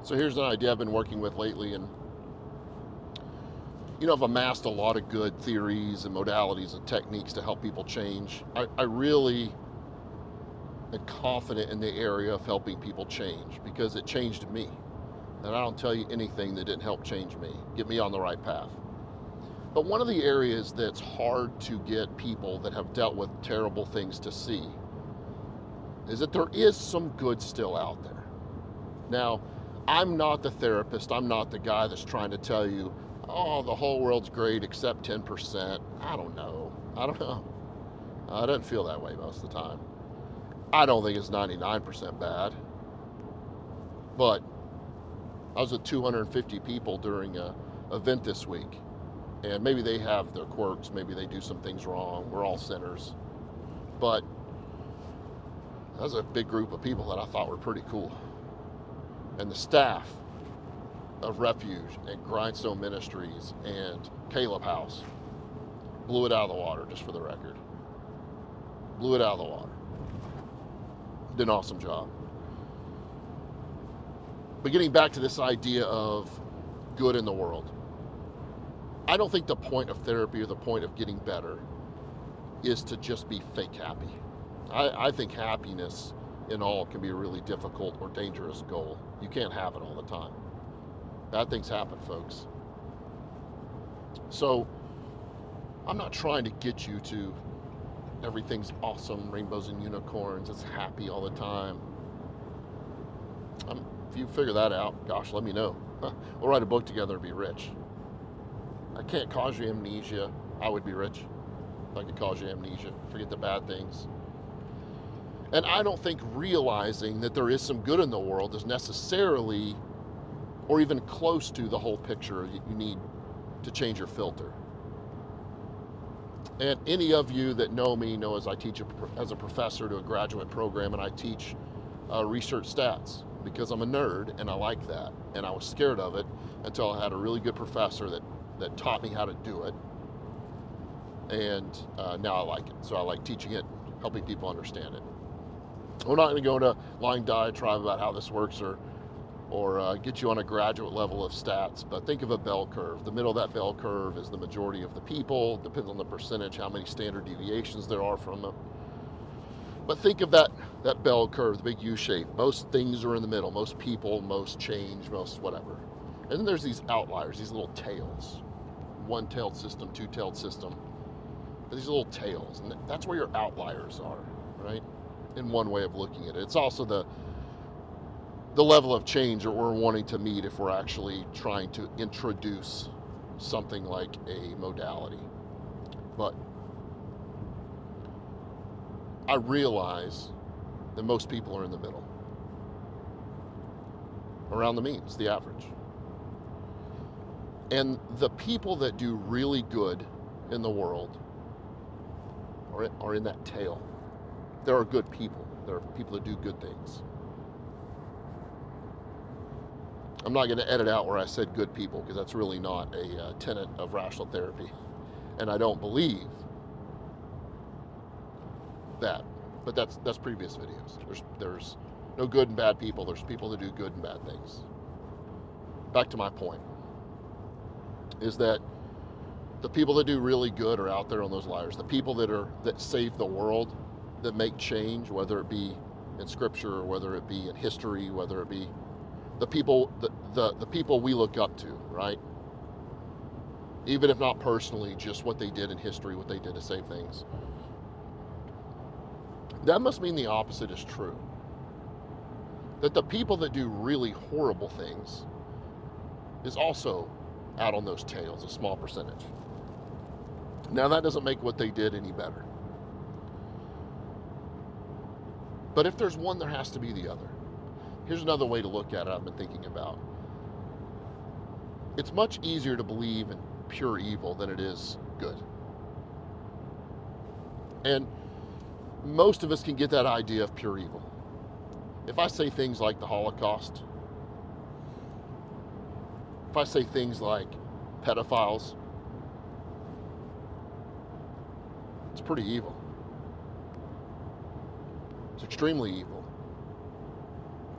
So here's an idea I've been working with lately, and I've amassed a lot of good theories and modalities and techniques to help people change. I really am confident in the area of helping people change because it changed me. And I don't tell you anything that didn't help change me, get me on the right path. But one of the areas that's hard to get people that have dealt with terrible things to see is that there is some good still out there. Now, I'm not the therapist. I'm not the guy that's trying to tell you, oh, the whole world's great except 10%. I don't know. I don't feel that way most of the time. I don't think it's 99% bad. But I was with 250 people during an event this week. And maybe they have their quirks. Maybe they do some things wrong. We're all sinners. But that was a big group of people that I thought were pretty cool. And the staff of Refuge and Grindstone Ministries and Caleb House blew it out of the water, just for the record. Blew it out of the water. Did an awesome job. But getting back to this idea of good in the world, I don't think the point of therapy or the point of getting better is to just be fake happy. I think happiness in all can be a really difficult or dangerous goal. You can't have it all the time. Bad things happen, folks. So I'm not trying to get you to everything's awesome, rainbows and unicorns, it's happy all the time. If you figure that out, gosh, let me know. We'll write a book together and be rich. I can't cause you amnesia. I would be rich if I could cause you amnesia. Forget the bad things. And I don't think realizing that there is some good in the world is necessarily or even close to the whole picture you need to change your filter. And any of you that know me know as I teach as a professor to a graduate program, and I teach research stats because I'm a nerd and I like that. And I was scared of it until I had a really good professor that taught me how to do it. And now I like it. So I like teaching it, helping people understand it. We're not going to go into long diatribe about how this works or get you on a graduate level of stats, but think of a bell curve. The middle of that bell curve is the majority of the people. It depends on the percentage, how many standard deviations there are from them. But think of that bell curve, the big U shape. Most things are in the middle. Most people, most change, most whatever. And then there's these outliers, these little tails. One-tailed system, two-tailed system. These little tails, and that's where your outliers are, right? In one way of looking at it. It's also the level of change that we're wanting to meet if we're actually trying to introduce something like a modality. But I realize that most people are in the middle, around the means, the average. And the people that do really good in the world are in that tail. There are good people. There are people that do good things. I'm not going to edit out where I said good people because that's really not a tenet of rational therapy. And I don't believe that. But that's previous videos. There's no good and bad people. There's people that do good and bad things. Back to my point is that the people that do really good are out there on those liars. The people that save the world, that make change, whether it be in scripture or whether it be in history, whether it be the people the people we look up to, right? Even if not personally, just what they did in history, what they did to save things. That must mean the opposite is true. That the people that do really horrible things is also out on those tails, a small percentage. Now that doesn't make what they did any better. But if there's one, there has to be the other. Here's another way to look at it I've been thinking about. It's much easier to believe in pure evil than it is good. And most of us can get that idea of pure evil. If I say things like the Holocaust, if I say things like pedophiles, it's pretty evil. It's extremely evil.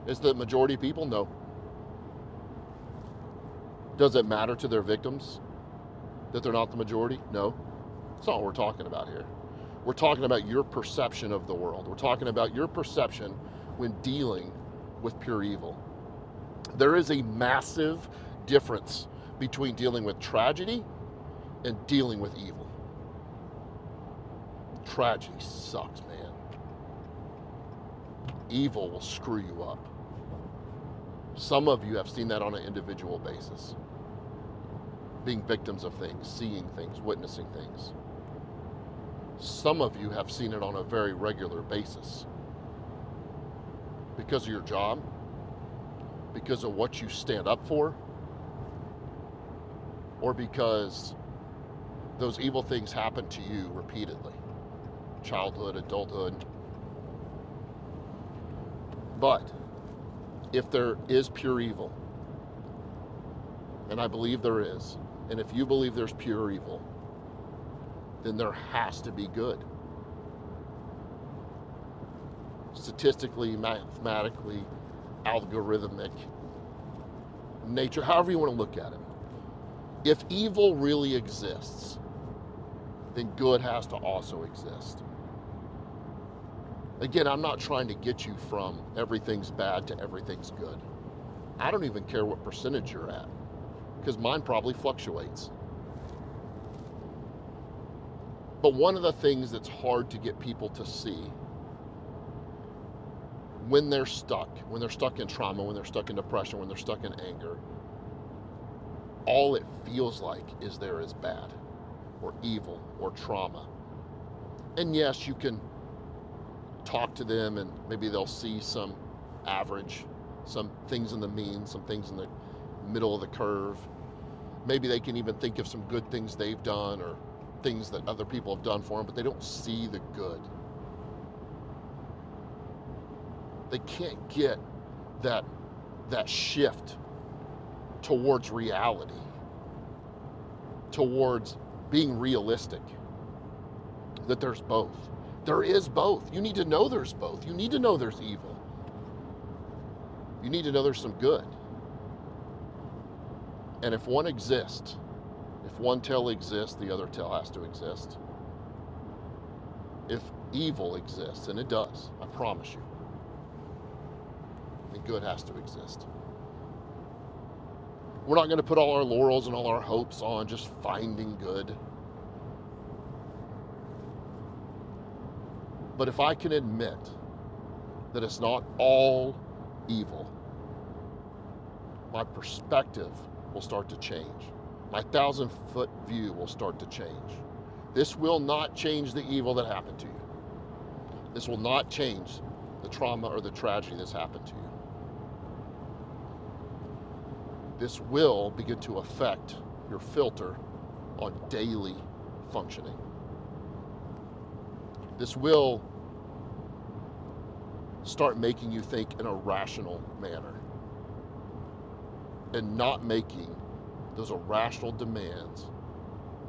Is the majority of people? No. Does it matter to their victims that they're not the majority? No. That's not what we're talking about here. We're talking about your perception of the world. We're talking about your perception when dealing with pure evil. There is a massive difference between dealing with tragedy and dealing with evil. Tragedy sucks, man. Evil will screw you up. Some of you have seen that on an individual basis. Being victims of things, seeing things, witnessing things. Some of you have seen it on a very regular basis. Because of your job, because of what you stand up for, or because those evil things happen to you repeatedly. Childhood, adulthood. But if there is pure evil, and I believe there is, and if you believe there's pure evil, then there has to be good. Statistically, mathematically, algorithmic, nature, however you want to look at it. If evil really exists, then good has to also exist. Again, I'm not trying to get you from everything's bad to everything's good. I don't even care what percentage you're at, because mine probably fluctuates. But one of the things that's hard to get people to see when they're stuck in trauma, when they're stuck in depression, when they're stuck in anger, all it feels like is there is bad or evil or trauma. And yes, you can talk to them and maybe they'll see some average, some things in the mean, some things in the middle of the curve. Maybe they can even think of some good things they've done or things that other people have done for them, but they don't see the good. They can't get that shift towards reality, towards being realistic, that there's both. There is both. You need to know there's both. You need to know there's evil. You need to know there's some good. And if one exists, if one tail exists, the other tail has to exist. If evil exists, and it does, I promise you, then good has to exist. We're not going to put all our laurels and all our hopes on just finding good. But if I can admit that it's not all evil, my perspective will start to change. My 1,000-foot view will start to change. This will not change the evil that happened to you. This will not change the trauma or the tragedy that's happened to you. This will begin to affect your filter on daily functioning. This will start making you think in a rational manner and not making those irrational demands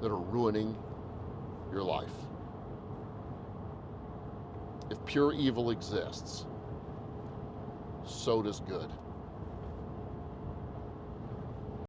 that are ruining your life. If pure evil exists, so does good.